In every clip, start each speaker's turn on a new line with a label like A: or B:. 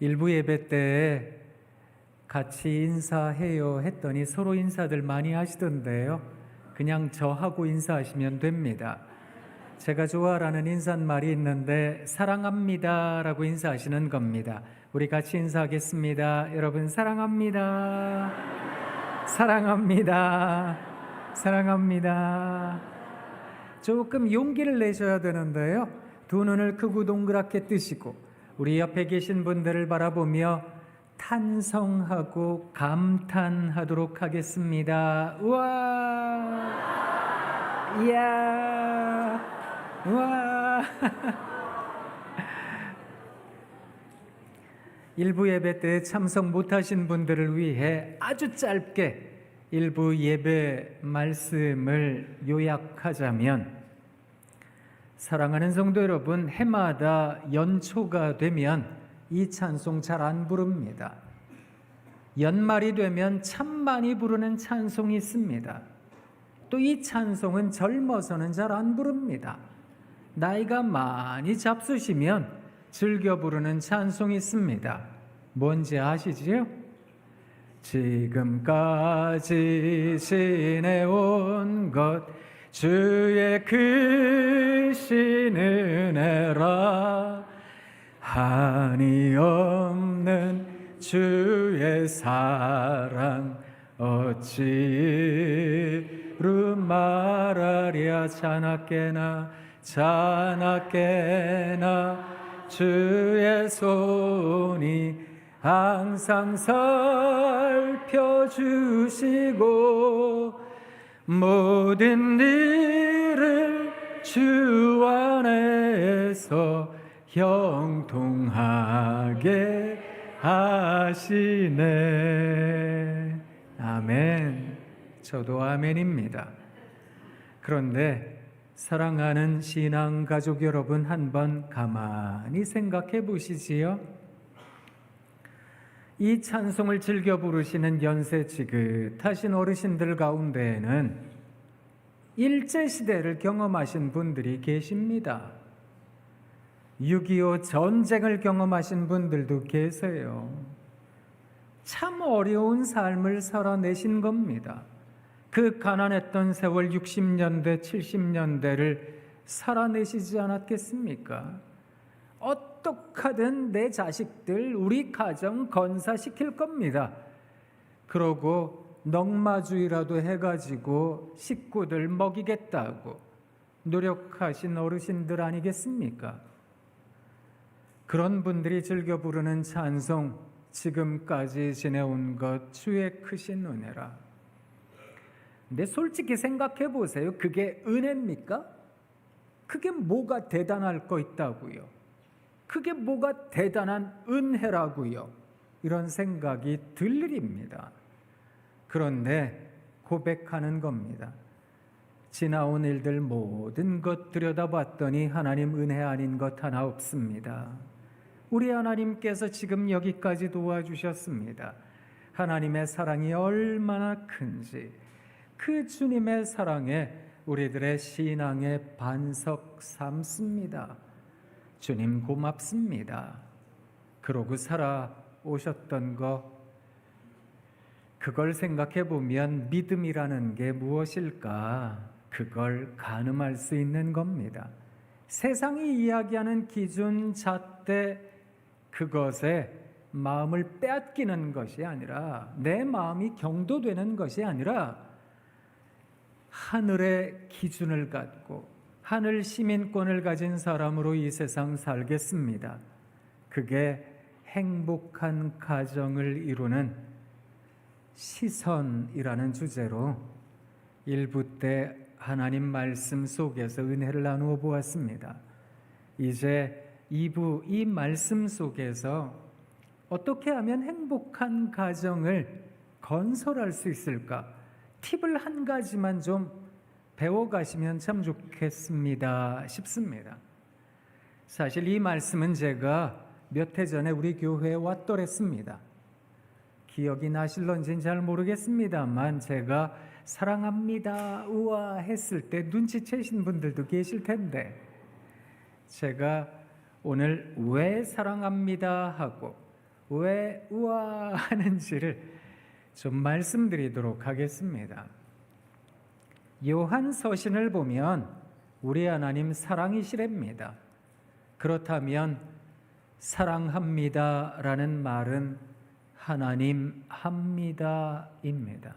A: 일부 예배 때 같이 인사해요 했더니 서로 인사들 많이 하시던데요. 그냥 저하고 인사하시면 됩니다. 제가 좋아하는 인사말이 있는데 사랑합니다 라고 인사하시는 겁니다. 우리 같이 인사하겠습니다. 여러분 사랑합니다. 사랑합니다. 사랑합니다. 조금 용기를 내셔야 되는데요. 두 눈을 크고 동그랗게 뜨시고 우리 옆에 계신 분들을 바라보며 탄성하고 감탄하도록 하겠습니다. 우와! 이야! 우와! 일부 예배 때 참석 못하신 분들을 위해 아주 짧게 일부 예배 말씀을 요약하자면, 사랑하는 성도 여러분, 해마다 연초가 되면 이 찬송 잘 안 부릅니다. 연말이 되면 참 많이 부르는 찬송이 있습니다. 또 이 찬송은 젊어서는 잘 안 부릅니다. 나이가 많이 잡수시면 즐겨 부르는 찬송이 있습니다. 뭔지 아시지요? 지금까지 지내온 것 주의 크신 은혜라, 한이 없는 주의 사랑 어찌 이루 말하랴. 자나깨나 주의 손이 항상 살펴주시고 모든 일을 주 안에서 형통하게 하시네. 아멘. 저도 아멘입니다. 그런데 사랑하는 신앙 가족 여러분, 한번 가만히 생각해 보시지요. 이 찬송을 즐겨 부르시는 연세 지긋하신 어르신들 가운데에는 일제시대를 경험하신 분들이 계십니다. 6.25 전쟁을 경험하신 분들도 계세요. 참 어려운 삶을 살아내신 겁니다. 그 가난했던 세월 60년대, 70년대를 살아내시지 않았겠습니까? 어떻게든 내 자식들, 우리 가정 건사시킬 겁니다. 그러고 넉마주의라도 해가지고 식구들 먹이겠다고 노력하신 어르신들 아니겠습니까? 그런 분들이 즐겨 부르는 찬송, 지금까지 지내온 것 주의 크신 은혜라. 근데 솔직히 생각해 보세요. 그게 은혜입니까? 그게 뭐가 대단할 거 있다고요? 그게 뭐가 대단한 은혜라고요? 이런 생각이 들 일입니다. 그런데 고백하는 겁니다. 지나온 일들 모든 것 들여다봤더니 하나님 은혜 아닌 것 하나 없습니다. 우리 하나님께서 지금 여기까지 도와주셨습니다. 하나님의 사랑이 얼마나 큰지, 그 주님의 사랑에 우리들의 신앙의 반석 삼습니다. 주님 고맙습니다. 그러고 살아오셨던 거, 그걸 생각해 보면 믿음이라는 게 무엇일까? 그걸 가늠할 수 있는 겁니다. 세상이 이야기하는 기준, 잣대, 그것에 마음을 빼앗기는 것이 아니라, 내 마음이 경도되는 것이 아니라 하늘의 기준을 갖고 하늘 시민권을 가진 사람으로 이 세상 살겠습니다. 그게 행복한 가정을 이루는 시선이라는 주제로 일부 때 하나님 말씀 속에서 은혜를 나누어 보았습니다. 이제 2부 이 말씀 속에서 어떻게 하면 행복한 가정을 건설할 수 있을까? 팁을 한 가지만 좀 배워가시면 참 좋겠습니다 싶습니다. 사실 이 말씀은 제가 몇 해 전에 우리 교회에 왔더랬습니다. 기억이 나실런지는 잘 모르겠습니다만 제가 사랑합니다 우와 했을 때 눈치채신 분들도 계실 텐데, 제가 오늘 왜 사랑합니다 하고 왜 우아하는지를 좀 말씀드리도록 하겠습니다. 요한 서신을 보면 우리 하나님 사랑이시랍니다. 그렇다면 사랑합니다라는 말은 하나님 합니다입니다.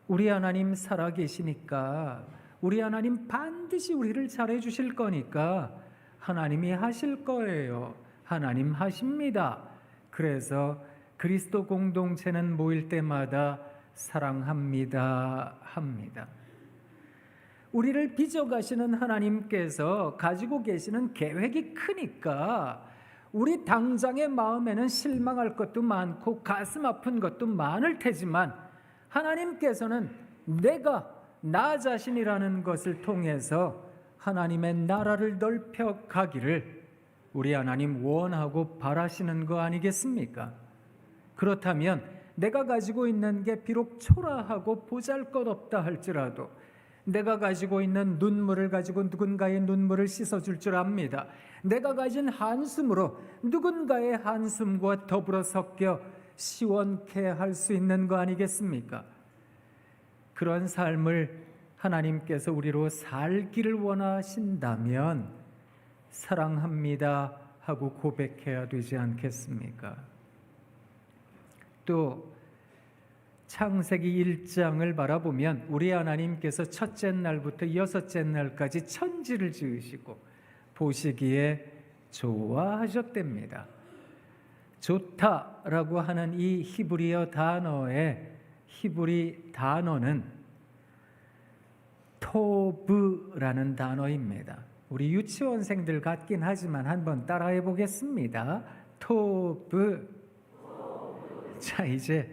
A: 우리 하나님 살아계시니까 우리 하나님 반드시 우리를 잘해 주실 거니까 하나님이 하실 거예요. 하나님 하십니다. 그래서 그리스도 공동체는 모일 때마다 사랑합니다 합니다. 우리를 빚어가시는 하나님께서 가지고 계시는 계획이 크니까 우리 당장의 마음에는 실망할 것도 많고 가슴 아픈 것도 많을 테지만 하나님께서는 내가 나 자신이라는 것을 통해서 하나님의 나라를 넓혀 가기를 우리 하나님 원하고 바라시는 거 아니겠습니까? 그렇다면 내가 가지고 있는 게 비록 초라하고 보잘것없다 할지라도 내가 가지고 있는 눈물을 가지고 누군가의 눈물을 씻어줄 줄 압니다. 내가 가진 한숨으로 누군가의 한숨과 더불어 섞여 시원케 할 수 있는 거 아니겠습니까? 그런 삶을 하나님께서 우리로 살기를 원하신다면 사랑합니다 하고 고백해야 되지 않겠습니까? 또 창세기 1장을 바라보면 우리 하나님께서 첫째 날부터 여섯째 날까지 천지를 지으시고 보시기에 좋아하셨답니다. 좋다라고 하는 이 히브리어 단어의 히브리 단어는 토브라는 단어입니다. 우리 유치원생들 같긴 하지만 한번 따라해 보겠습니다. 토브. 자, 이제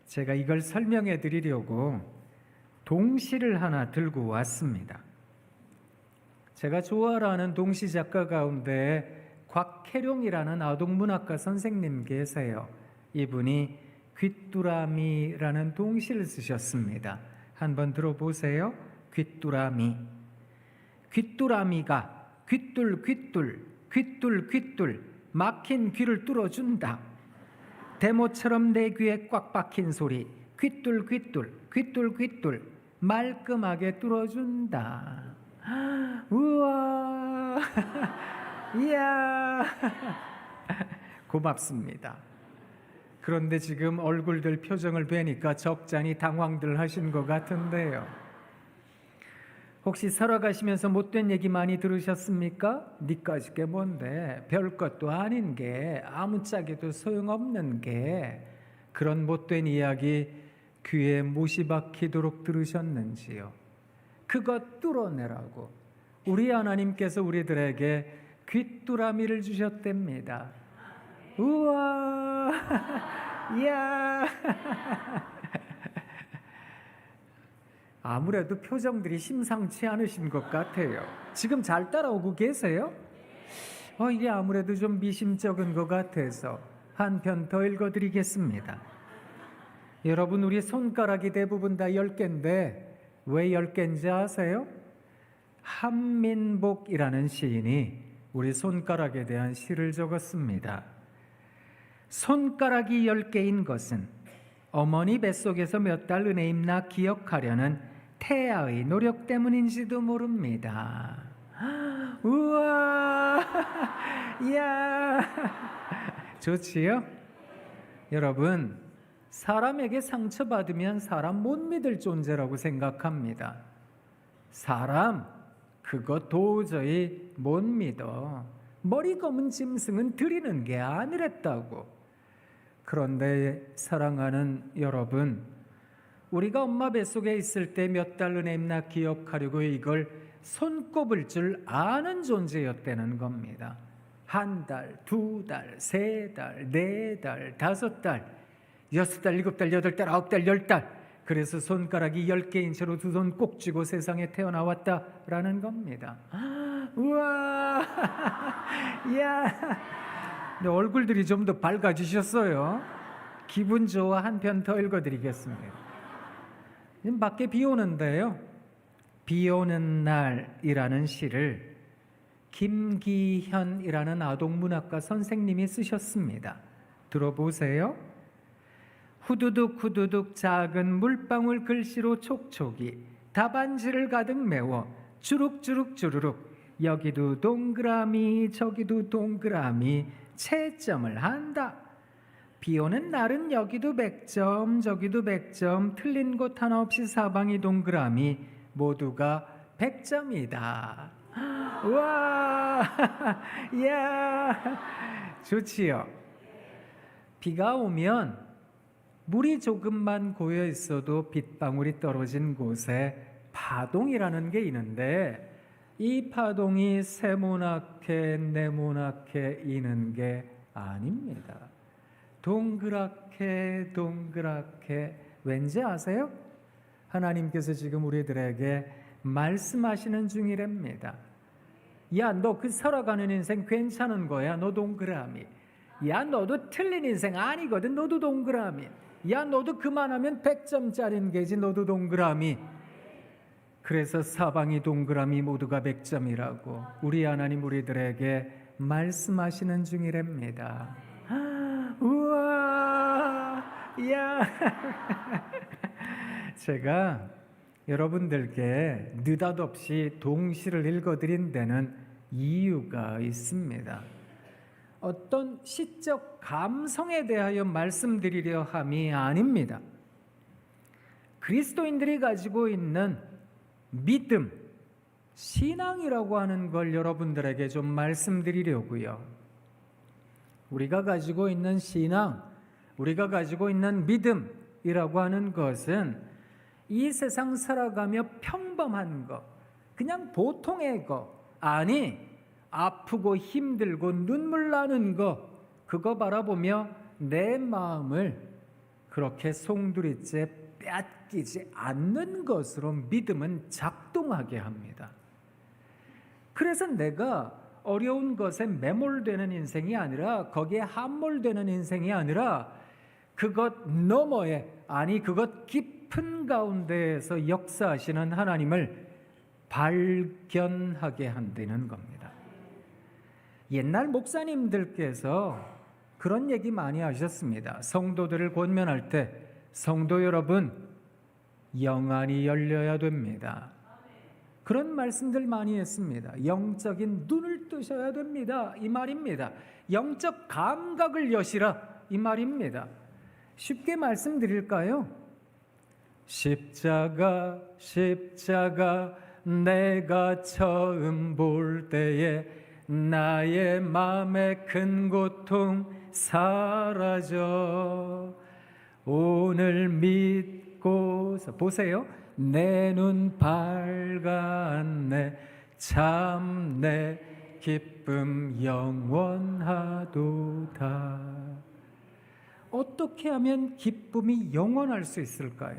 A: 제가 이걸 설명해 드리려고 동시를 하나 들고 왔습니다. 제가 좋아하는 동시 작가 가운데 곽혜룡이라는 아동문학가 선생님 계세요. 이분이 귀뚜라미라는 동시를 쓰셨습니다. 한번 들어보세요. 귀뚜라미. 귀뚜라미가 귀뚤 막힌 귀를 뚫어준다. 대모처럼 내 귀에 꽉 박힌 소리 귀뚤 말끔하게 뚫어준다. 우와. 이야. 고맙습니다. 그런데 지금 얼굴들 표정을 뵈니까 적잖이 당황들 하신 것 같은데요. 혹시 살아가시면서 못된 얘기 많이 들으셨습니까? 니까짓 게 뭔데, 별것도 아닌 게, 아무짝에도 소용없는 게, 그런 못된 이야기 귀에 못이 박히도록 들으셨는지요? 그것 뚫어내라고 우리 하나님께서 우리들에게 귀뚜라미를 주셨답니다. 우와. 이야. 아무래도 표정들이 심상치 않으신 것 같아요. 지금 잘 따라오고 계세요? 이게 아무래도 좀 미심쩍은 것 같아서 한 편 더 읽어드리겠습니다. 여러분, 우리 손가락이 대부분 다 10개인데 왜 10개인지 아세요? 한민복이라는 시인이 우리 손가락에 대한 시를 적었습니다. 손가락이 10개인 것은 어머니 뱃속에서 몇 달 은혜 입나 기억하려는 태아의 노력 때문인지도 모릅니다. 우와. 이야. 좋지요? 여러분, 사람에게 상처받으면 사람 못 믿을 존재라고 생각합니다. 사람, 그거 도저히 못 믿어. 머리 검은 짐승은 드리는 게 아니랬다고. 그런데 사랑하는 여러분, 우리가 엄마 뱃속에 있을 때 몇 달 은혜 입나 기억하려고 이걸 손꼽을 줄 아는 존재였다는 겁니다. 1달, 2달, 3달, 4달, 5달, 6달, 7달, 8달, 9달, 10달. 그래서 손가락이 10개인 채로 두 손 꼭 쥐고 세상에 태어나왔다라는 겁니다. 우와. 이야. 얼굴들이 좀 더 밝아지셨어요. 기분 좋아. 한 편 더 읽어드리겠습니다. 지금 밖에 비 오는데요. 비 오는 날이라는 시를 김기현이라는 아동문학가 선생님이 쓰셨습니다. 들어보세요. 후두둑 후두둑 작은 물방울 글씨로 촉촉이 답안지를 가득 메워 주룩주룩 주르륵 여기도 동그라미 저기도 동그라미 채점을 한다. 비 오는 날은 여기도 100점 저기도 100점 틀린 곳 하나 없이 사방이 동그라미 모두가 100점이다. 와, 야, 좋지요. 비가 오면 물이 조금만 고여 있어도 빗방울이 떨어진 곳에 파동이라는 게 있는데 이 파동이 세모나게 네모나게 이는 게 아닙니다. 동그랗게 동그랗게 왠지 아세요? 하나님께서 지금 우리들에게 말씀하시는 중이랍니다. 야, 너 그 살아가는 인생 괜찮은 거야. 너 동그라미. 야, 너도 틀린 인생 아니거든. 너도 동그라미. 야, 너도 그만하면 100점짜리인 게지. 너도 동그라미. 그래서 사방이 동그라미 모두가 100점이라고 우리 하나님 우리들에게 말씀하시는 중이랍니다. 우와, 야. 제가 여러분들께 느닷없이 동시를 읽어드린 데는 이유가 있습니다. 어떤 시적 감성에 대하여 말씀드리려 함이 아닙니다. 그리스도인들이 가지고 있는 믿음, 신앙이라고 하는 걸 여러분들에게 좀 말씀드리려고요. 우리가 가지고 있는 신앙, 우리가 가지고 있는 믿음이라고 하는 것은 이 세상 살아가며 평범한 것, 그냥 보통의 것, 아니 아프고 힘들고 눈물 나는 것, 그거 바라보며 내 마음을 그렇게 송두리째 빼앗기지 않는 것으로 믿음은 작동하게 합니다. 그래서 내가 어려운 것에 매몰되는 인생이 아니라 거기에 함몰되는 인생이 아니라 그것 너머에 아니 그것 깊은 가운데에서 역사하시는 하나님을 발견하게 한다는 겁니다. 옛날 목사님들께서 그런 얘기 많이 하셨습니다. 성도들을 권면할 때 성도 여러분 영안이 열려야 됩니다. 그런 말씀들 많이 했습니다. 영적인 눈을 뜨셔야 됩니다. 이 말입니다. 영적 감각을 여시라 이 말입니다. 쉽게 말씀드릴까요? 십자가 십자가 내가 처음 볼 때에 나의 마음의 큰 고통 사라져 오늘 믿고서 보세요. 내 눈 밝았네 참 내 기쁨 영원하도다. 어떻게 하면 기쁨이 영원할 수 있을까요?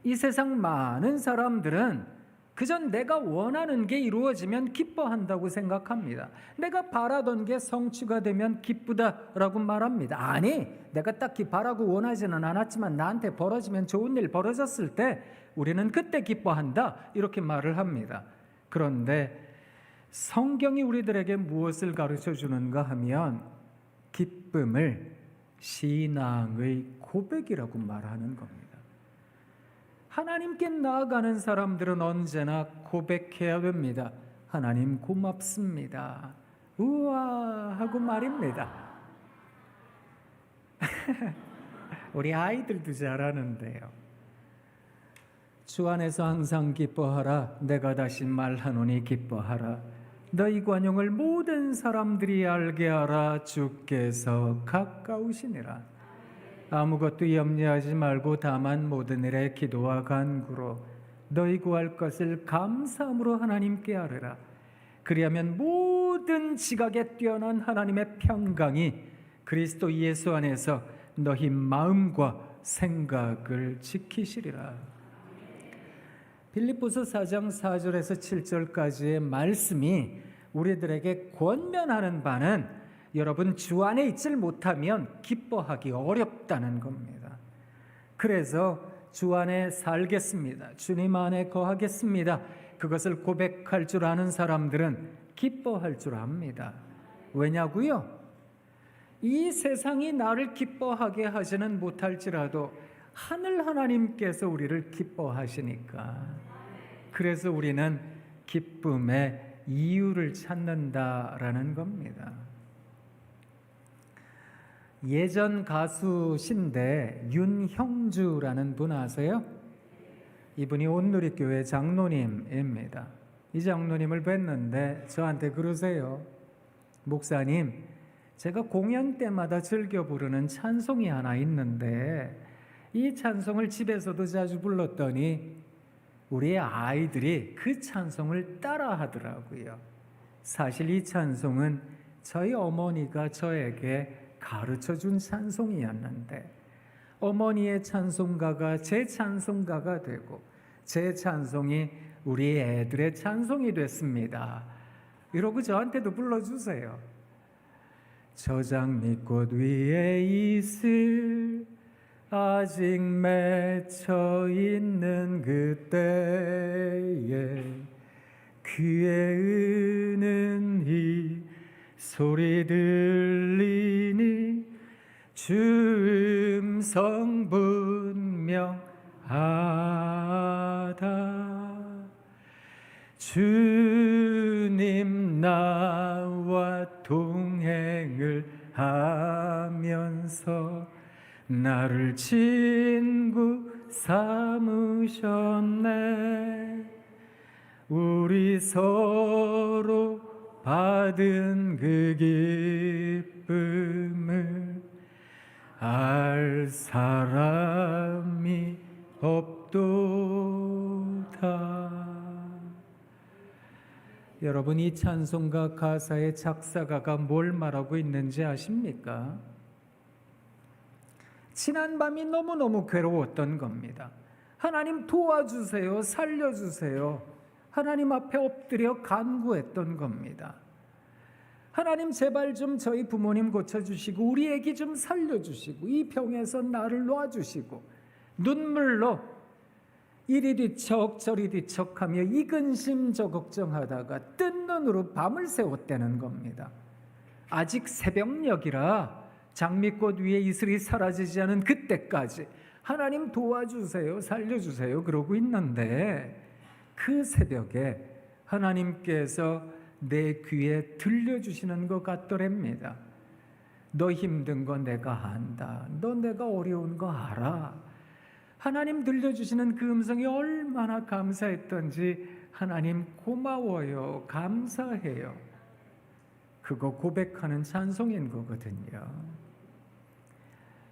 A: 이 세상 많은 사람들은 그저 내가 원하는 게 이루어지면 기뻐한다고 생각합니다. 내가 바라던 게 성취가 되면 기쁘다라고 말합니다. 아니, 내가 딱히 바라고 원하지는 않았지만 나한테 벌어지면 좋은 일 벌어졌을 때 우리는 그때 기뻐한다 이렇게 말을 합니다. 그런데 성경이 우리들에게 무엇을 가르쳐 주는가 하면 기쁨을 신앙의 고백이라고 말하는 겁니다. 하나님께 나아가는 사람들은 언제나 고백해야 됩니다. 하나님 고맙습니다. 우와 하고 말입니다. 우리 아이들도 잘하는데요. 주 안에서 항상 기뻐하라. 내가 다시 말하노니 기뻐하라. 너희 관용을 모든 사람들이 알게 하라. 주께서 가까우시니라. 아무것도 염려하지 말고 다만 모든 일에 기도와 간구로 너희 구할 것을 감사함으로 하나님께 아뢰라. 그리하면 모든 지각에 뛰어난 하나님의 평강이 그리스도 예수 안에서 너희 마음과 생각을 지키시리라. 빌립보서 4장 4절에서 7절까지의 말씀이 우리들에게 권면하는 바는 여러분 주 안에 있질 못하면 기뻐하기 어렵다는 겁니다. 그래서 주 안에 살겠습니다. 주님 안에 거하겠습니다. 그것을 고백할 줄 아는 사람들은 기뻐할 줄 압니다. 왜냐고요? 이 세상이 나를 기뻐하게 하지는 못할지라도 하늘 하나님께서 우리를 기뻐하시니까, 그래서 우리는 기쁨의 이유를 찾는다라는 겁니다. 예전 가수신데 윤형주라는 분 아세요? 이분이 온누리교회 장로님입니다. 이 장로님을 뵀는데 저한테 그러세요. 목사님, 제가 공연 때마다 즐겨 부르는 찬송이 하나 있는데 이 찬송을 집에서도 자주 불렀더니 우리 아이들이 그 찬송을 따라 하더라고요. 사실 이 찬송은 저희 어머니가 저에게 가르쳐 준 찬송이었는데 어머니의 찬송가가 제 찬송가가 되고 제 찬송이 우리 애들의 찬송이 됐습니다. 이러고 저한테도 불러주세요. 저장미꽃 위에 있을 아직 맺혀 있는 그때에 귀에 은은 이 소리 들리니 주 음성 분명하다. 주님 나와 동행을 하면서 나를 친구 삼으셨네. 우리 서로 받은 그 기쁨을 알 사람이 없도다. 여러분, 이 찬송가 가사의 작사가가 뭘 말하고 있는지 아십니까? 지난 밤이 너무너무 괴로웠던 겁니다. 하나님 도와주세요, 살려주세요. 하나님 앞에 엎드려 간구했던 겁니다. 하나님 제발 좀 저희 부모님 고쳐주시고 우리 애기 좀 살려주시고 이 병에서 나를 놔주시고 눈물로 이리 뒤척 저리 뒤척하며 이 근심 저 걱정하다가 뜬 눈으로 밤을 새웠다는 겁니다. 아직 새벽녘이라 장미꽃 위에 이슬이 사라지지 않은 그때까지 하나님 도와주세요, 살려주세요 그러고 있는데 그 새벽에 하나님께서 내 귀에 들려주시는 것 같더랍니다. 너 힘든 거 내가 안다. 너 내가 어려운 거 알아. 하나님 들려주시는 그 음성이 얼마나 감사했던지 하나님 고마워요, 감사해요. 그거 고백하는 찬송인 거거든요.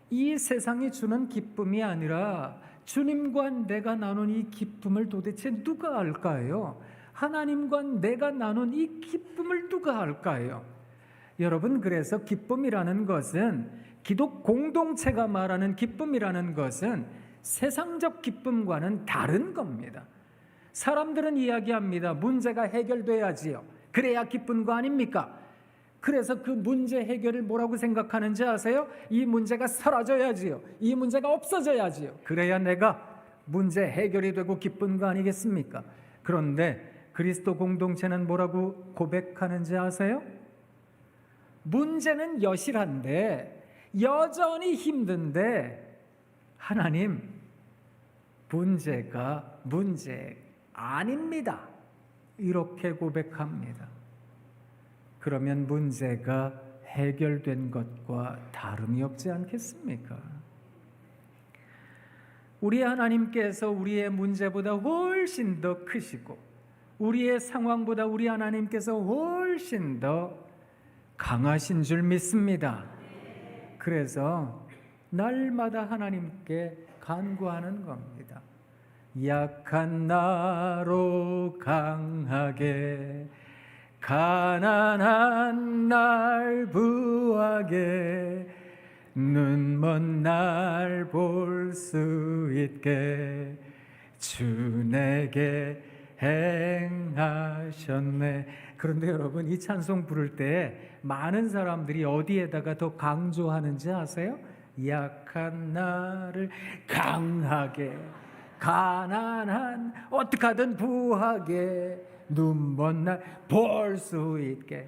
A: 이 세상이 주는 기쁨이 아니라 주님과 내가 나눈 이 기쁨을 도대체 누가 알까요? 하나님과 내가 나눈 이 기쁨을 누가 알까요? 여러분, 그래서 기쁨이라는 것은, 기독 공동체가 말하는 기쁨이라는 것은 세상적 기쁨과는 다른 겁니다. 사람들은 이야기합니다. 문제가 해결돼야지요. 그래야 기쁜 거 아닙니까? 그래서 그 문제 해결을 뭐라고 생각하는지 아세요? 이 문제가 사라져야지요. 이 문제가 없어져야지요. 그래야 내가 문제 해결이 되고 기쁜 거 아니겠습니까? 그런데 그리스도 공동체는 뭐라고 고백하는지 아세요? 문제는 여실한데, 여전히 힘든데 하나님, 문제가 문제 아닙니다. 이렇게 고백합니다. 그러면 문제가 해결된 것과 다름이 없지 않겠습니까? 우리 하나님께서 우리의 문제보다 훨씬 더 크시고 우리의 상황보다 우리 하나님께서 훨씬 더 강하신 줄 믿습니다. 그래서 날마다 하나님께 간구하는 겁니다. 약한 나로 강하게, 가난한 날 부하게, 눈먼 날 볼 수 있게 주 내게 행하셨네. 그런데 여러분, 이 찬송 부를 때 많은 사람들이 어디에다가 더 강조하는지 아세요? 약한 나를 강하게, 가난한 어떻게 하든 부하게, 눈먼 날 볼 수 있게.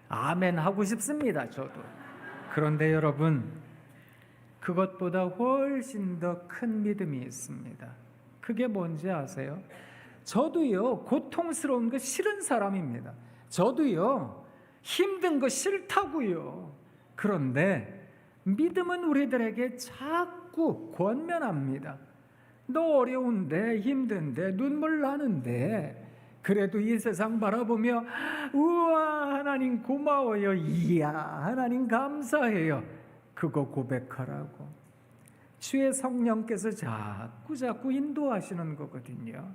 A: 아멘 하고 싶습니다. 저도 그런데 여러분, 그것보다 훨씬 더 큰 믿음이 있습니다. 그게 뭔지 아세요? 저도요, 고통스러운 거 싫은 사람입니다. 저도요, 힘든 거 싫다고요. 그런데 믿음은 우리들에게 자꾸 권면합니다. 너 어려운데, 힘든데, 눈물 나는데, 그래도 이 세상 바라보며 우와, 하나님 고마워요. 이야, 하나님 감사해요. 그거 고백하라고. 주의 성령께서 자꾸 인도하시는 거거든요.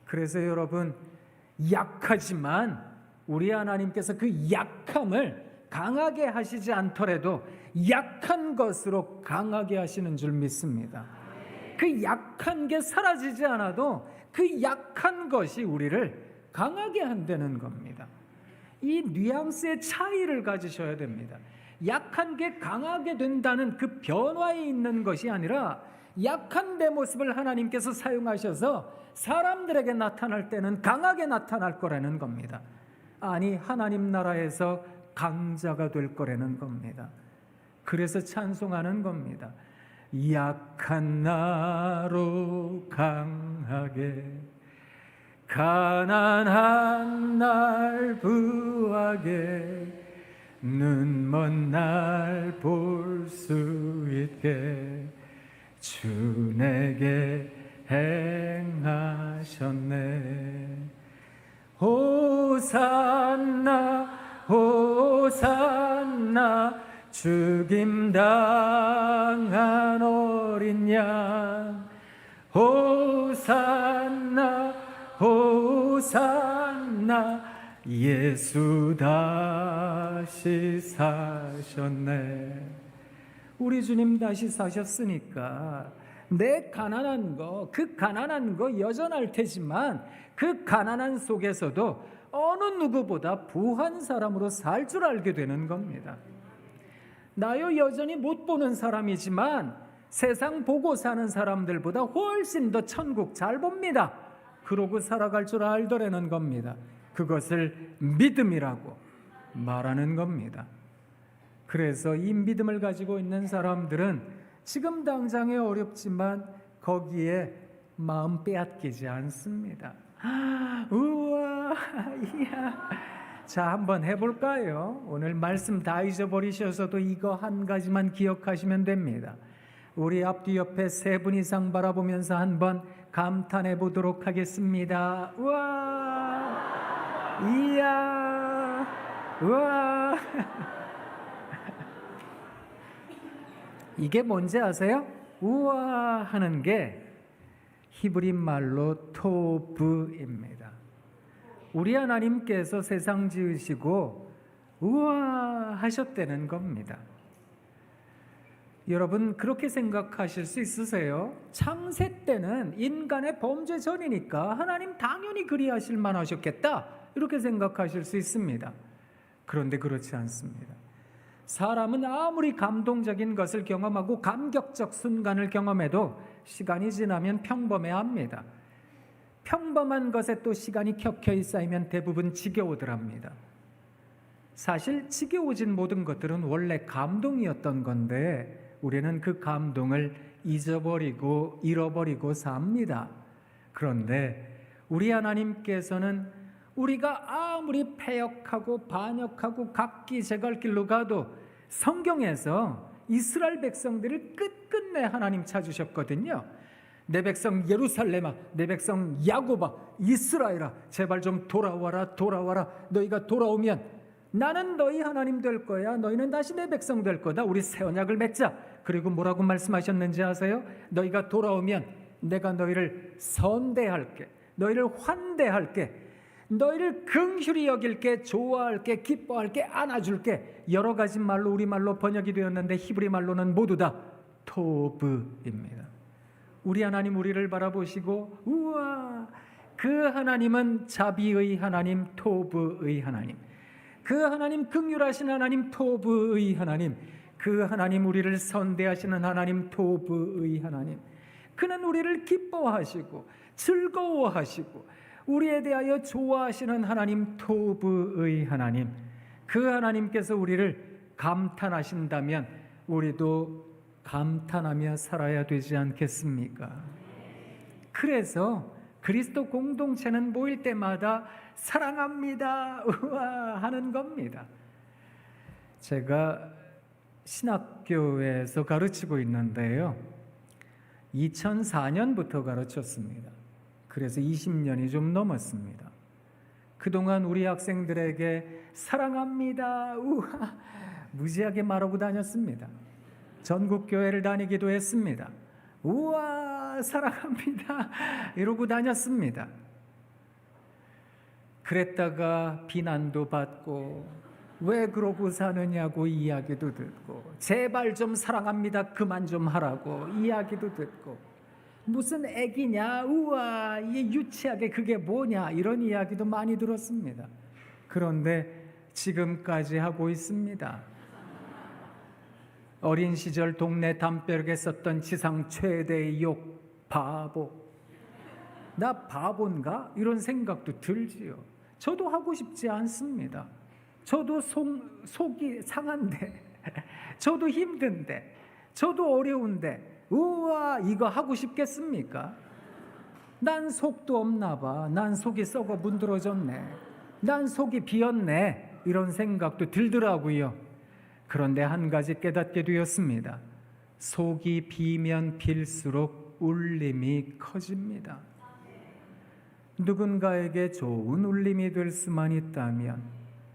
A: 그래서 여러분, 약하지만 우리 하나님께서 그 약함을 강하게 하시지 않더라도 약한 것으로 강하게 하시는 줄 믿습니다. 그 약한 게 사라지지 않아도 그 약한 것이 우리를 강하게 한다는 겁니다. 이 뉘앙스의 차이를 가지셔야 됩니다. 약한 게 강하게 된다는 그 변화에 있는 것이 아니라 약한 내 모습을 하나님께서 사용하셔서 사람들에게 나타날 때는 강하게 나타날 거라는 겁니다. 아니, 하나님 나라에서 강자가 될 거라는 겁니다. 그래서 찬송하는 겁니다. 약한 나로 강하게, 가난한 날 부하게, 눈먼 날 볼 수 있게 주 내게 행하셨네. 호산나 호산나, 죽임당한 어린 양. 호산나 호산나, 예수 다시 사셨네. 우리 주님 다시 사셨으니까 내 가난한 거, 그 가난한 거 여전할 테지만 그 가난한 속에서도 어느 누구보다 부한 사람으로 살 줄 알게 되는 겁니다. 나요, 여전히 못 보는 사람이지만 세상 보고 사는 사람들보다 훨씬 더 천국 잘 봅니다. 그러고 살아갈 줄 알더라는 겁니다. 그것을 믿음이라고 말하는 겁니다. 그래서 이 믿음을 가지고 있는 사람들은 지금 당장에 어렵지만 거기에 마음 빼앗기지 않습니다. 우와, 이야. 자, 한번 해볼까요? 오늘 말씀 다 잊어버리셔서도 이거 한 가지만 기억하시면 됩니다. 우리 앞뒤 옆에 세 분 이상 바라보면서 한번 감탄해 보도록 하겠습니다. 우와, 이야, 우와. 이게 뭔지 아세요? 우와 하는 게 히브리 말로 토브입니다. 우리 하나님께서 세상 지으시고 우와 하셨다는 겁니다. 여러분, 그렇게 생각하실 수 있으세요? 창세 때는 인간의 범죄 전이니까 하나님 당연히 그리하실 만하셨겠다, 이렇게 생각하실 수 있습니다. 그런데 그렇지 않습니다. 사람은 아무리 감동적인 것을 경험하고 감격적 순간을 경험해도 시간이 지나면 평범해합니다. 평범한 것에 또 시간이 켜켜이 쌓이면 대부분 지겨우더랍니다. 사실 지겨워진 모든 것들은 원래 감동이었던 건데 우리는 그 감동을 잊어버리고 잃어버리고 삽니다. 그런데 우리 하나님께서는 우리가 아무리 패역하고 반역하고 각기 제갈 길로 가도 성경에서 이스라엘 백성들을 끝끝내 하나님 찾으셨거든요. 내 백성 예루살렘아, 내 백성 야곱아, 이스라엘아, 제발 좀 돌아와라, 돌아와라. 너희가 돌아오면 나는 너희 하나님 될 거야. 너희는 다시 내 백성 될 거다. 우리 새 언약을 맺자. 그리고 뭐라고 말씀하셨는지 아세요? 너희가 돌아오면 내가 너희를 선대할게, 너희를 환대할게, 너희를 긍휼히 여길게, 좋아할게, 기뻐할게, 안아줄게. 여러 가지 말로 우리말로 번역이 되었는데 히브리 말로는 모두 다 토브입니다. 우리 하나님 우리를 바라보시고 우와, 그 하나님은 자비의 하나님, 토브의 하나님, 그 하나님 긍휼하신 하나님, 토브의 하나님, 그 하나님 우리를 선대하시는 하나님, 토브의 하나님. 그는 우리를 기뻐하시고 즐거워하시고 우리에 대하여 좋아하시는 하나님, 토브의 하나님. 그 하나님께서 우리를 감탄하신다면 우리도 감탄하며 살아야 되지 않겠습니까? 그래서 그리스도 공동체는 모일 때마다 사랑합니다 우와 하는 겁니다. 제가 신학교에서 가르치고 있는데요, 2004년부터 가르쳤습니다. 그래서 20년이 좀 넘었습니다. 그동안 우리 학생들에게 사랑합니다 우와 무지하게 말하고 다녔습니다. 전국 교회를 다니기도 했습니다. 우와 사랑합니다 이러고 다녔습니다. 그랬다가 비난도 받고 왜 그러고 사느냐고 이야기도 듣고 제발 좀 사랑합니다 그만 좀 하라고 이야기도 듣고 무슨 애기냐 우와 이게 유치하게 그게 뭐냐 이런 이야기도 많이 들었습니다. 그런데 지금까지 하고 있습니다. 어린 시절 동네 담벼락에 썼던 지상 최대의 욕 바보. 나 바본가? 이런 생각도 들지요. 저도 하고 싶지 않습니다. 저도 속이 상한데, 저도 힘든데, 저도 어려운데 우와 이거 하고 싶겠습니까? 난 속도 없나 봐. 난 속이 썩어 문드러졌네. 난 속이 비었네. 이런 생각도 들더라고요. 그런데 한 가지 깨닫게 되었습니다. 속이 비면 빌수록 울림이 커집니다. 누군가에게 좋은 울림이 될 수만 있다면,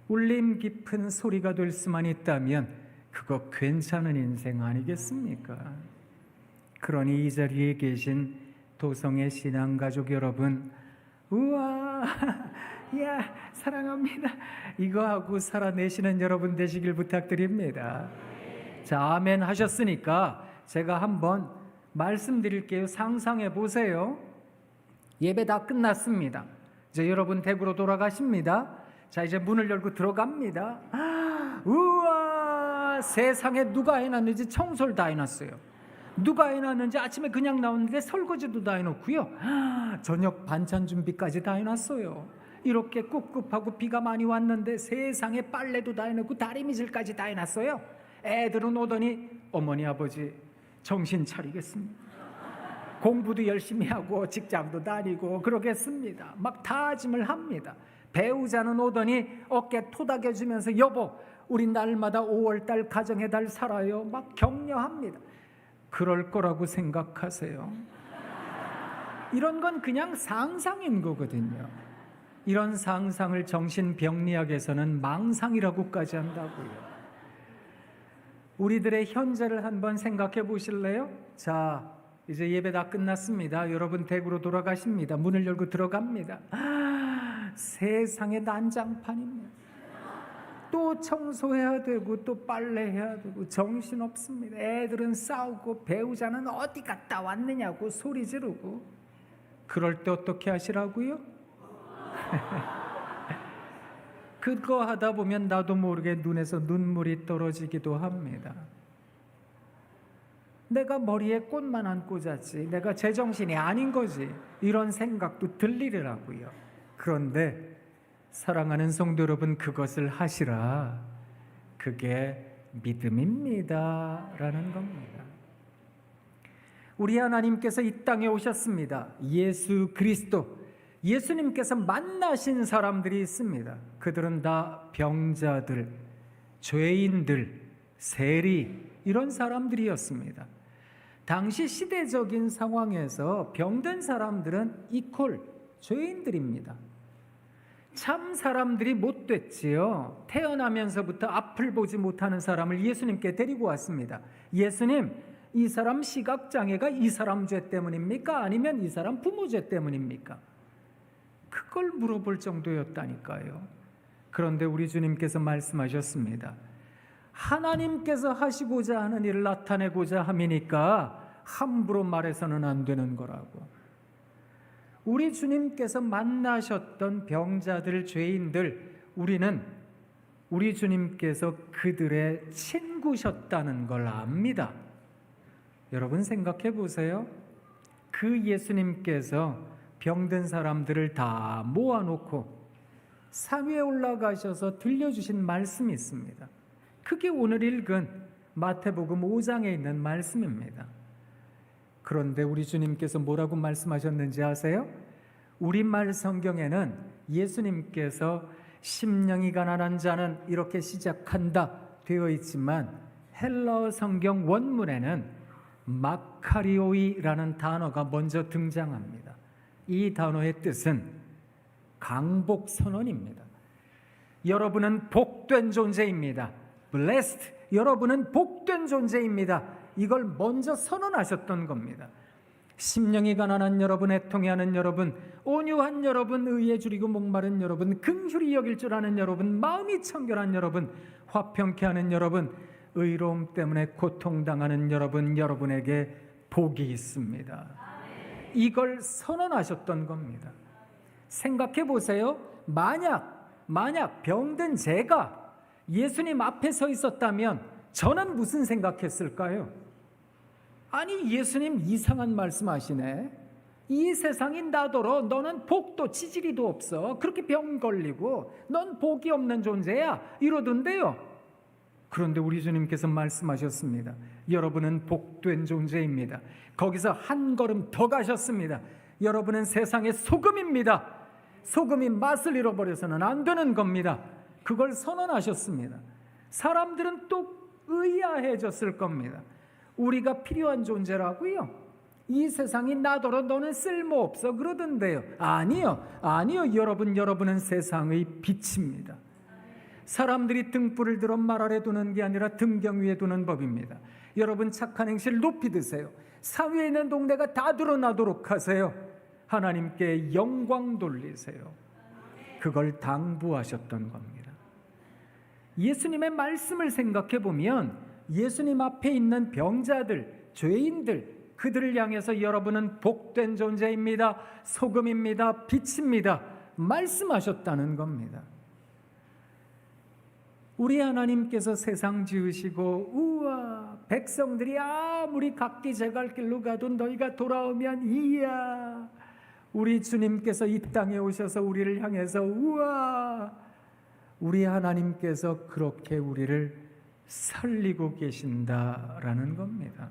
A: 울림 깊은 소리가 될 수만 있다면 그거 괜찮은 인생 아니겠습니까? 그러니 이 자리에 계신 도성의 신앙가족 여러분, 우와 야 사랑합니다 이거 하고 살아내시는 여러분 되시길 부탁드립니다. 자, 아멘 하셨으니까 제가 한번 말씀드릴게요. 상상해 보세요. 예배 다 끝났습니다. 이제 여러분 댁으로 돌아가십니다. 자, 이제 문을 열고 들어갑니다. 우와 세상에 누가 해놨는지 청소를 다 해놨어요. 누가 해놨는지 아침에 그냥 나오는데 설거지도 다 해놓고요. 저녁 반찬 준비까지 다 해놨어요. 이렇게 꿉꿉하고 비가 많이 왔는데 세상에 빨래도 다 해놓고 다리미질까지 다 해놨어요. 애들은 오더니 어머니 아버지 정신 차리겠습니다. 공부도 열심히 하고 직장도 다니고 그러겠습니다. 막 다짐을 합니다. 배우자는 오더니 어깨 토닥여주면서 여보 우리 날마다 5월달 가정의 달 살아요. 막 격려합니다. 그럴 거라고 생각하세요? 이런 건 그냥 상상인 거거든요. 이런 상상을 정신병리학에서는 망상이라고까지 한다고요. 우리들의 현재를 한번 생각해 보실래요? 자, 이제 예배 다 끝났습니다. 여러분 댁으로 돌아가십니다. 문을 열고 들어갑니다. 세상에 난장판입니다. 또 청소해야 되고 또 빨래해야 되고 정신없습니다. 애들은 싸우고 배우자는 어디 갔다 왔느냐고 소리 지르고. 그럴 때 어떻게 하시라고요? 그거 하다 보면 나도 모르게 눈에서 눈물이 떨어지기도 합니다. 내가 머리에 꽃만 안 꽂았지, 내가 제정신이 아닌 거지, 이런 생각도 들리더라고요. 그런데 사랑하는 성도 여러분, 그것을 하시라. 그게 믿음입니다 라는 겁니다. 우리 하나님께서 이 땅에 오셨습니다. 예수 그리스도, 예수님께서 만나신 사람들이 있습니다. 그들은 다 병자들, 죄인들, 세리, 이런 사람들이었습니다. 당시 시대적인 상황에서 병든 사람들은 이퀄 죄인들입니다. 참 사람들이 못 됐지요. 태어나면서부터 앞을 보지 못하는 사람을 예수님께 데리고 왔습니다. 예수님, 이 사람 시각장애가 이 사람 죄 때문입니까? 아니면 이 사람 부모 죄 때문입니까? 그걸 물어볼 정도였다니까요. 그런데 우리 주님께서 말씀하셨습니다. 하나님께서 하시고자 하는 일을 나타내고자 함이니까 함부로 말해서는 안 되는 거라고. 우리 주님께서 만나셨던 병자들, 죄인들, 우리 주님께서 그들의 친구셨다는 걸 압니다. 여러분 생각해 보세요. 그 예수님께서 병든 사람들을 다 모아놓고 산 위에 올라가셔서 들려주신 말씀이 있습니다. 그게 오늘 읽은 마태복음 5장에 있는 말씀입니다. 그런데 우리 주님께서 뭐라고 말씀하셨는지 아세요? 우리말 성경에는 예수님께서 심령이 가난한 자는 이렇게 시작한다 되어 있지만 헬라어 성경 원문에는 마카리오이라는 단어가 먼저 등장합니다. 이 단어의 뜻은 강복 선언입니다. 여러분은 복된 존재입니다. Blessed. 여러분은 복된 존재입니다. 이걸 먼저 선언하셨던 겁니다. 심령이 가난한 여러분, 애통해하는 여러분, 온유한 여러분, 의에 줄이고 목마른 여러분, 긍휼히 여길 줄 아는 여러분, 마음이 청결한 여러분, 화평케 하는 여러분, 의로움 때문에 고통당하는 여러분, 여러분에게 복이 있습니다. 이걸 선언하셨던 겁니다. 생각해 보세요. 만약 병든 제가 예수님 앞에 서 있었다면 저는 무슨 생각했을까요? 아니, 예수님 이상한 말씀하시네. 이 세상이 나더러 너는 복도 치질이도 없어. 그렇게 병 걸리고 넌 복이 없는 존재야. 이러던데요. 그런데 우리 주님께서 말씀하셨습니다. 여러분은 복된 존재입니다. 거기서 한 걸음 더 가셨습니다. 여러분은 세상의 소금입니다. 소금이 맛을 잃어버려서는 안 되는 겁니다. 그걸 선언하셨습니다. 사람들은 또 의아해졌을 겁니다. 우리가 필요한 존재라고요? 이 세상이 나더러 너는 쓸모없어 그러던데요. 아니요. 여러분은 세상의 빛입니다. 사람들이 등불을 들어 말 아래 두는 게 아니라 등경 위에 두는 법입니다. 여러분 착한 행실 높이 드세요. 사위에 있는 동네가 다 드러나도록 하세요. 하나님께 영광 돌리세요. 그걸 당부하셨던 겁니다. 예수님의 말씀을 생각해 보면 예수님 앞에 있는 병자들, 죄인들, 그들을 향해서 여러분은 복된 존재입니다. 소금입니다. 빛입니다. 말씀하셨다는 겁니다. 우리 하나님께서 세상 지으시고 우와 백성들이 아무리 각기 제갈 길로 가도 너희가 돌아오면 이야 우리 주님께서 이 땅에 오셔서 우리를 향해서 우와 우리 하나님께서 그렇게 우리를 살리고 계신다라는 겁니다.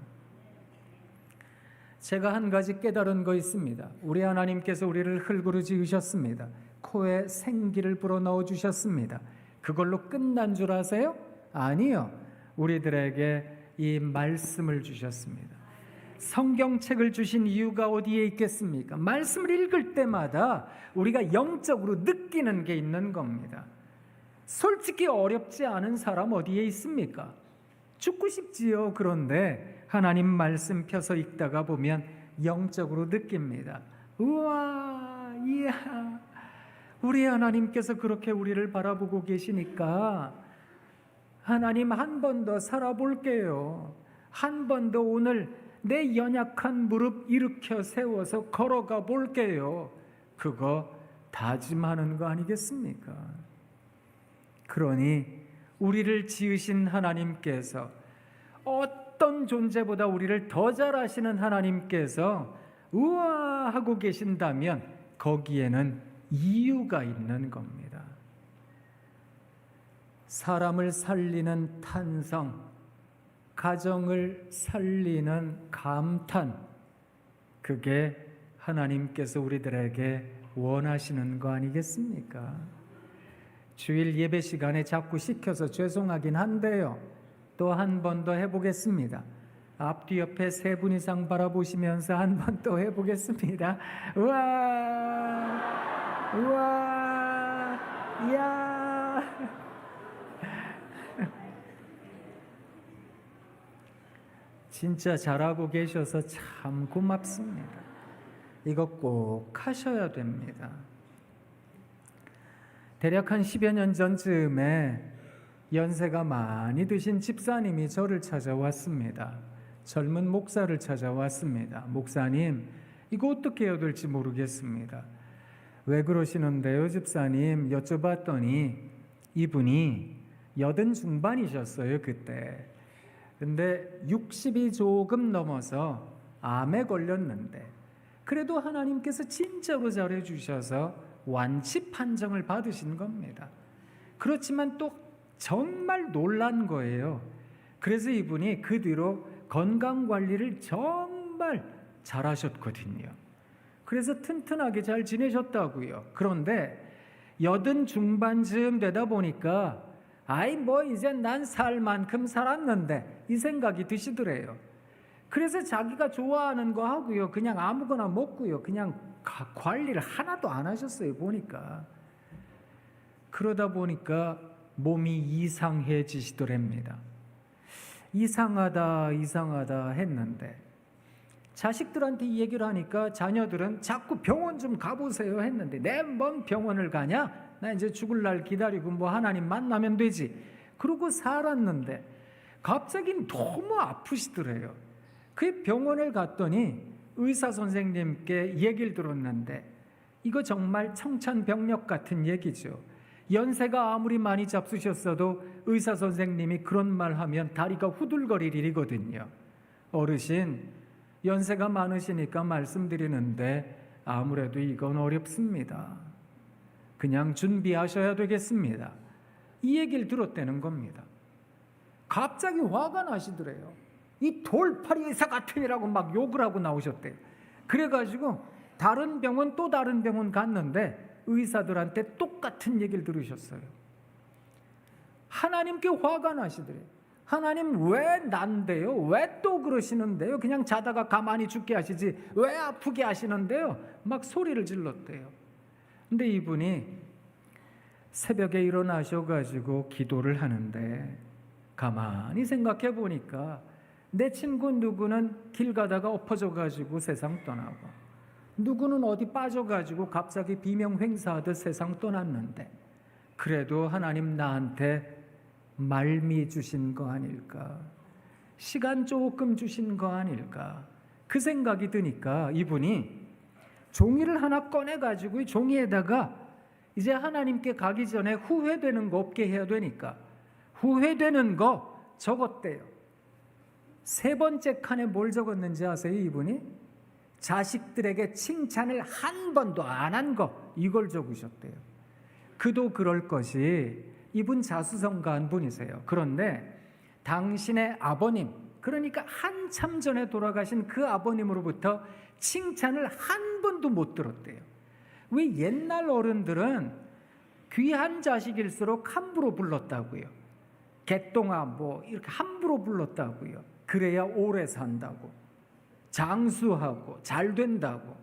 A: 제가 한 가지 깨달은 거 있습니다. 우리 하나님께서 우리를 흙으로 지으셨습니다. 코에 생기를 불어넣어 주셨습니다. 그걸로 끝난 줄 아세요? 아니요. 우리들에게 이 말씀을 주셨습니다. 성경책을 주신 이유가 어디에 있겠습니까? 말씀을 읽을 때마다 우리가 영적으로 느끼는 게 있는 겁니다. 솔직히 어렵지 않은 사람 어디에 있습니까? 죽고 싶지요. 그런데 하나님 말씀 펴서 읽다가 보면 영적으로 느낍니다. 우와, 이야, 우리 하나님께서 그렇게 우리를 바라보고 계시니까 하나님 한 번 더 살아볼게요. 한 번 더 오늘 내 연약한 무릎 일으켜 세워서 걸어가 볼게요. 그거 다짐하는 거 아니겠습니까? 그러니 우리를 지으신 하나님께서 어떤 존재보다 우리를 더 잘 아시는 하나님께서 우와 하고 계신다면 거기에는 이유가 있는 겁니다. 사람을 살리는 탄성, 가정을 살리는 감탄, 그게 하나님께서 우리들에게 원하시는 거 아니겠습니까? 주일 예배 시간에 자꾸 시켜서 죄송하긴 한데요. 또 한 번 더 해보겠습니다. 앞뒤 옆에 세 분 이상 바라보시면서 한 번 또 해보겠습니다. 우와, 우와, 이야. 진짜 잘하고 계셔서 참 고맙습니다. 이거 꼭 하셔야 됩니다. 대략 한 10여 년 전쯤에 연세가 많이 드신 집사님이 저를 찾아왔습니다. 젊은 목사를 찾아왔습니다. 목사님, 이거 어떻게 해야 될지 모르겠습니다. 왜 그러시는데요, 집사님? 여쭤봤더니 이분이 80 중반이셨어요, 그때. 근데 60이 조금 넘어서 암에 걸렸는데 그래도 하나님께서 진짜로 잘해주셔서 완치 판정을 받으신 겁니다. 그렇지만 또 정말 놀란 거예요. 그래서 이분이 그 뒤로 건강관리를 정말 잘하셨거든요. 그래서 튼튼하게 잘 지내셨다고요. 그런데 80 중반쯤 되다 보니까 아이 뭐 이제 난 살 만큼 살았는데 이 생각이 드시더래요. 그래서 자기가 좋아하는 거 하고요. 그냥 아무거나 먹고요. 그냥 관리를 하나도 안 하셨어요. 보니까. 그러다 보니까 몸이 이상해지시더랍니다. 이상하다 했는데 자식들한테 이 얘기를 하니까 자녀들은 자꾸 병원 좀 가보세요 했는데 내 뭔 병원을 가냐? 나 이제 죽을 날 기다리고 뭐 하나님 만나면 되지. 그러고 살았는데 갑자기 너무 아프시더래요. 그 병원을 갔더니 의사 선생님께 얘기를 들었는데 이거 정말 청천벽력 같은 얘기죠. 연세가 아무리 많이 잡수셨어도 의사 선생님이 그런 말 하면 다리가 후들거릴 일이거든요. 어르신, 연세가 많으시니까 말씀드리는데 아무래도 이건 어렵습니다. 그냥 준비하셔야 되겠습니다. 이 얘기를 들었다는 겁니다. 갑자기 화가 나시더래요. 이 돌팔이 의사 같으니라고 막 욕을 하고 나오셨대요. 그래가지고 다른 병원 또 다른 병원 갔는데 의사들한테 똑같은 얘기를 들으셨어요. 하나님께 화가 나시더래요. 하나님 왜 난데요? 왜 또 그러시는데요? 그냥 자다가 가만히 죽게 하시지 왜 아프게 하시는데요? 막 소리를 질렀대요. 근데 이분이 새벽에 일어나셔가지고 기도를 하는데 가만히 생각해 보니까 내 친구 누구는 길 가다가 엎어져가지고 세상 떠나고 누구는 어디 빠져가지고 갑자기 비명횡사하듯 세상 떠났는데 그래도 하나님 나한테 말미 주신 거 아닐까? 시간 조금 주신 거 아닐까? 그 생각이 드니까 이분이 종이를 하나 꺼내가지고 이 종이에다가 이제 하나님께 가기 전에 후회되는 거 없게 해야 되니까 후회되는 거 적었대요. 3번째 칸에 뭘 적었는지 아세요? 이분이 자식들에게 칭찬을 한 번도 안 한 거 이걸 적으셨대요. 그도 그럴 것이 이분 자수성가한 분이세요. 그런데 당신의 아버님, 그러니까 한참 전에 돌아가신 그 아버님으로부터 칭찬을 한 번도 못 들었대요. 왜 옛날 어른들은 귀한 자식일수록 함부로 불렀다고요. 개똥아 뭐 이렇게 함부로 불렀다고요. 그래야 오래 산다고, 장수하고 잘 된다고.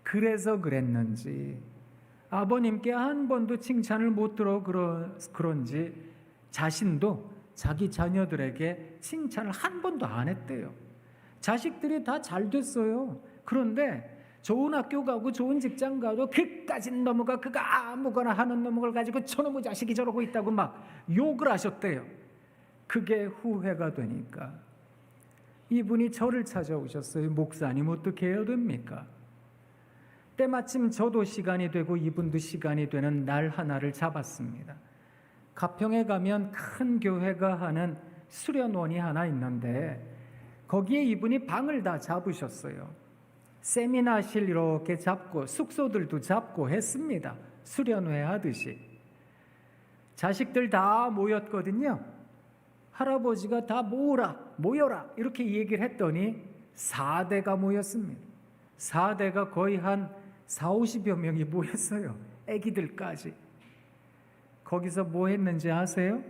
A: 그래서 그랬는지 아버님께 한 번도 칭찬을 못 들어 그런지 자신도 자기 자녀들에게 칭찬을 한 번도 안 했대요. 자식들이 다 잘 됐어요. 그런데 좋은 학교 가고 좋은 직장 가도 그까진 놈가 그가 아무거나 하는 놈을 가지고 저놈의 자식이 저러고 있다고 막 욕을 하셨대요. 그게 후회가 되니까 이분이 저를 찾아오셨어요. 목사님 어떻게 해야 됩니까? 때마침 저도 시간이 되고 이분도 시간이 되는 날 하나를 잡았습니다. 가평에 가면 큰 교회가 하는 수련원이 하나 있는데 거기에 이분이 방을 다 잡으셨어요. 세미나실 이렇게 잡고 숙소들도 잡고 했습니다. 수련회 하듯이. 자식들 다 모였거든요. 할아버지가 다 모여라 이렇게 얘기를 했더니 4대가 모였습니다. 4대가 거의 한 40-50여 명이 모였어요. 애기들까지. 거기서 뭐 했는지 아세요?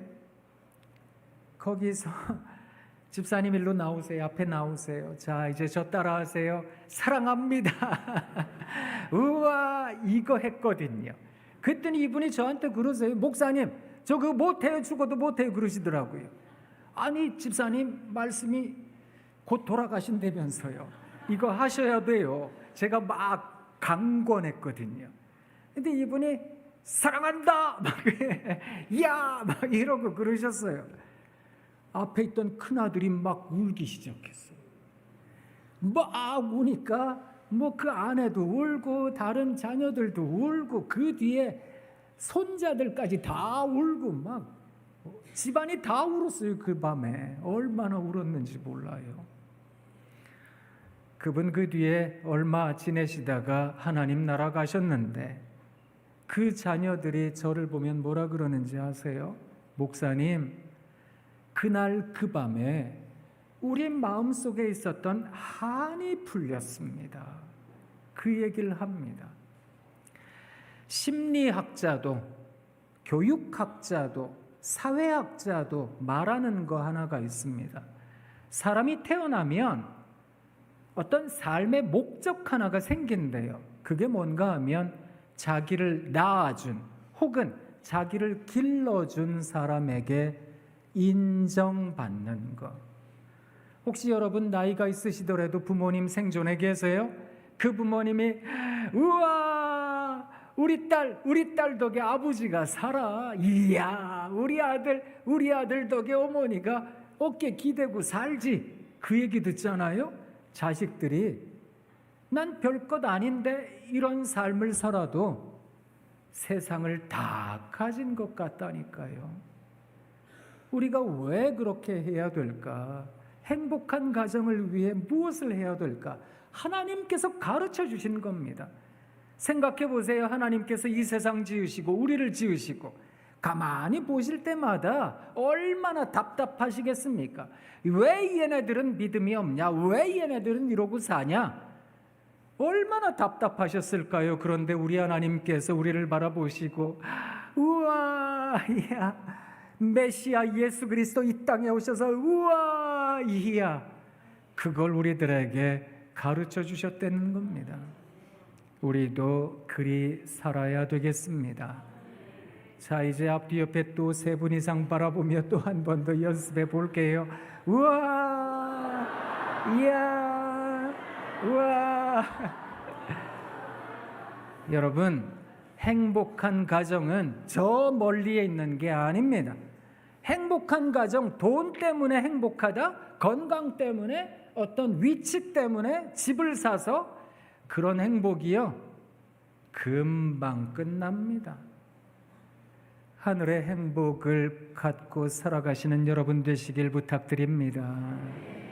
A: 거기서 집사님 일로 나오세요. 앞에 나오세요. 자, 이제 저 따라하세요. 사랑합니다. 우와, 이거 했거든요. 그랬더니 이분이 저한테 그러세요. 목사님, 저 그거 못해요. 죽어도 못해요. 그러시더라고요. 아니, 집사님 말씀이 곧 돌아가신다면서요. 이거 하셔야 돼요. 제가 막 강권했거든요. 근데 이분이 사랑한다! 막, 야! 막 이러고 그러셨어요. 앞에 있던 큰아들이 막 울기 시작했어요. 막 우니까 뭐 그 아내도 울고 다른 자녀들도 울고 그 뒤에 손자들까지 다 울고 막 집안이 다 울었어요. 그 밤에 얼마나 울었는지 몰라요. 그분 그 뒤에 얼마 지내시다가 하나님 나라 가셨는데 그 자녀들이 저를 보면 뭐라 그러는지 아세요? 목사님, 그날 그 밤에 우리 마음속에 있었던 한이 풀렸습니다. 그 얘기를 합니다. 심리학자도 교육학자도 사회학자도 말하는 거 하나가 있습니다. 사람이 태어나면 어떤 삶의 목적 하나가 생긴대요. 그게 뭔가 하면 자기를 낳아준 혹은 자기를 길러준 사람에게 인정받는 것. 혹시 여러분 나이가 있으시더라도 부모님 생존에 계세요? 그 부모님이 우와 우리 딸 덕에 아버지가 살아. 이야 우리 아들 덕에 어머니가 어깨 기대고 살지. 그 얘기 듣잖아요. 자식들이 난 별것 아닌데 이런 삶을 살아도 세상을 다 가진 것 같다니까요. 우리가 왜 그렇게 해야 될까? 행복한 가정을 위해 무엇을 해야 될까? 하나님께서 가르쳐 주신 겁니다. 생각해 보세요. 하나님께서 이 세상 지으시고 우리를 지으시고 가만히 보실 때마다 얼마나 답답하시겠습니까? 왜 얘네들은 믿음이 없냐? 왜 얘네들은 이러고 사냐? 얼마나 답답하셨을까요? 그런데 우리 하나님께서 우리를 바라보시고 우와 이야 메시아 예수 그리스도 이 땅에 오셔서 우와 이야 그걸 우리들에게 가르쳐 주셨다는 겁니다. 우리도 그리 살아야 되겠습니다. 자, 이제 앞뒤 옆에 또 세 분 이상 바라보며 또 한 번 더 연습해 볼게요. 우와 이야 우와. 여러분, 행복한 가정은 저 멀리에 있는 게 아닙니다. 행복한 가정, 돈 때문에 행복하다, 건강 때문에, 어떤 위치 때문에 집을 사서 그런 행복이요 금방 끝납니다. 하늘의 행복을 갖고 살아가시는 여러분 되시길 부탁드립니다.